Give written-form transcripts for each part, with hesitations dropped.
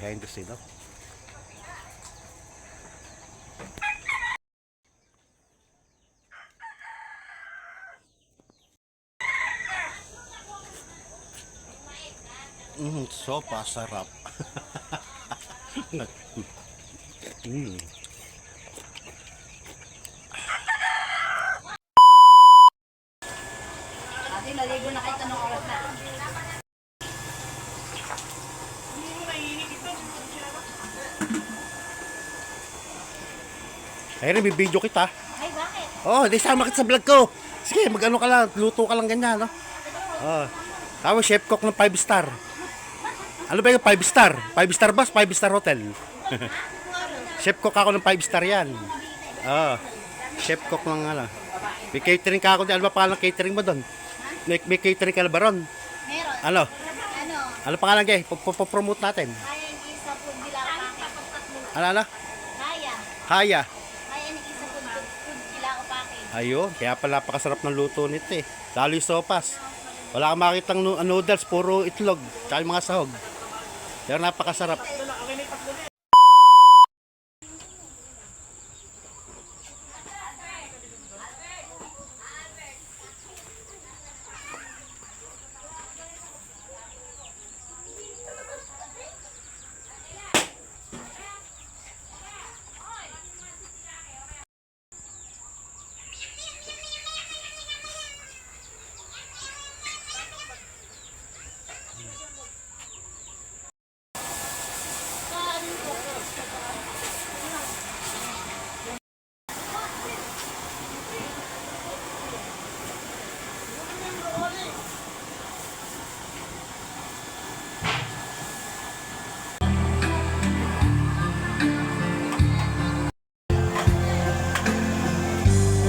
behind the scene. Sopa sarap. Ate, naligo na kahit anong oras na. Ayun, may video kita. Ay, bakit? Oh, di sama kita sa vlog ko. Sige, mag-ano ka lang, luto ka lang ganyan, no? Oh. Tapos chef cook ng 5 star. Ano ba yung 5 star? 5 star bus, 5 star hotel. Chef cook ako ng 5 star yan. Oh. Chef cook ng ano. May catering ka ako, ano ba pangalan ng catering mo doon? May catering ka na ba ron? Meron. Ano? Ano? Ano pangalan kayo? Promote natin. Kaya ni isa po nila upake. Ano? Kaya. Haya. Kaya ni isa po nila upake. Ayun, kaya pala napakasarap ng luto nito eh. Lalo yung sopas. Wala kang makitang noodles, puro itlog, tsaka yung mga sahog. Pero napakasarap.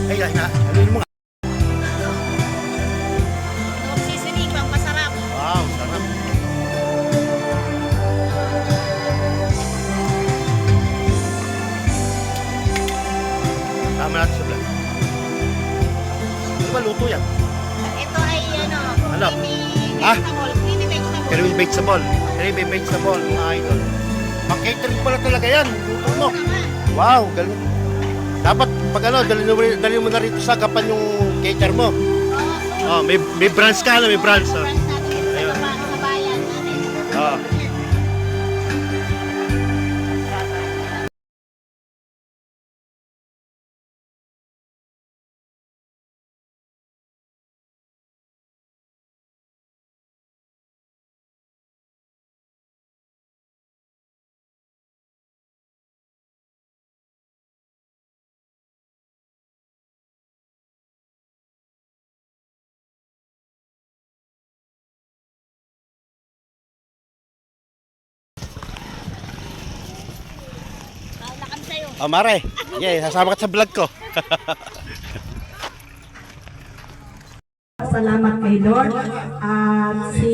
Ay, ano mo nga? Seasoning pang masarap. Wow, sarap. Tama natin sa vlog. Ano ba luto yan? Ito ay Ano? creamy Ah? vegetable. Creamy vegetable. Creamy vegetable. Creamy vegetable, mga idol. Pang-catering pala talaga yan. Luto mo. Wow, galing. Dapat pag ano, dali mo na rito sa gapan yung cater mo. Oh, may branch ka, may branch. Oh. Branch natin dito sa bayan natin. Oh. Lakad sa'yo. Oh, Mare. Yeah, sasama ka sa vlog ko. Salamat kay Lord. At si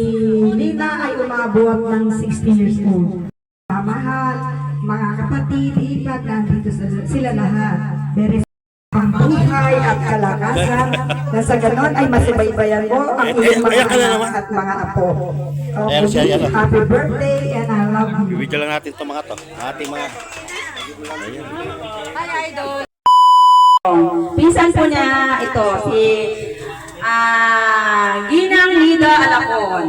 Lina ay umabot ng 60 years old. Mahal, mga kapatid, ipag, nandito sila lahat. Very pangbuhay at kalakasan. Na sa ganon ay masibaybayan mo ang iyong mga anak at mga apo. Ayan siya, yan, oh. Happy birthday and I love you. Bibigyan lang natin itong mga to. Ating mga... Pinsan po niya ito, si Ginang Lida Alacon.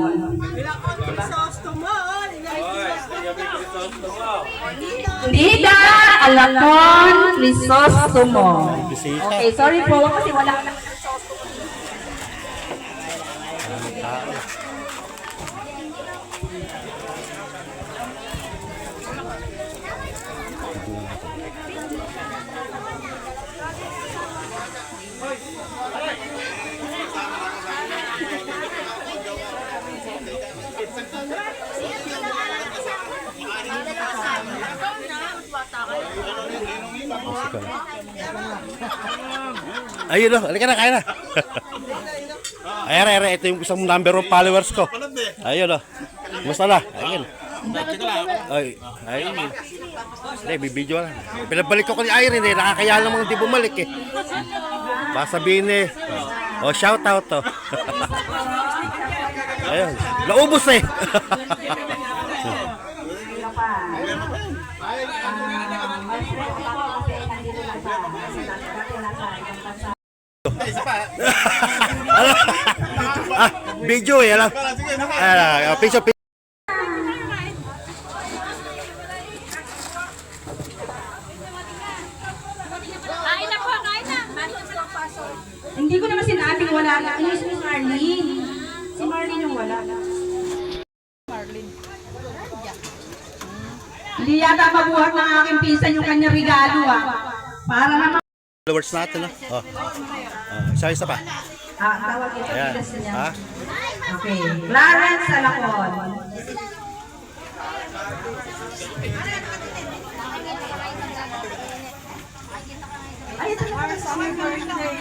Lida Alacon Crisostomo. Okay, sorry po kasi wala na. Ayun o, halika na, kaya na. Ayan, ito yung isang number 1 followers ko. Ayun o. Kumusta na? Ayun. Ayun. Hindi, bibidyo lang. Pinabalik ko ni Irene eh. Nakakaya lang mga di bumalik eh. Pasabihin eh. O, shout out to. Ayun. Naubos eh. pa. Mas friend ako kasi nandito lang sa dati nasa ibang bansa. Video eh, alam. Piso. Kain na po, kain na. Hindi ko naman sinabing wala na. Ayun si Marlene. Si Marlene yung wala. Hindi yata mabuhat ng aking pinsan yung kanyang regalo Para naman. Followers natin, no? Oh. Isa pa. Tawag ito. Ayan. Pilas niya. Ha? Okay. Clarence Alacon. Ay, ito na sa my birthday.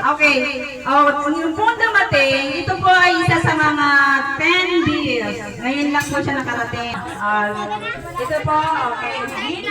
Okay. Yung pong dumating, ito po ay isa sa mga 10 deals. Ngayon lang po siya nakarating. Ito po, okay.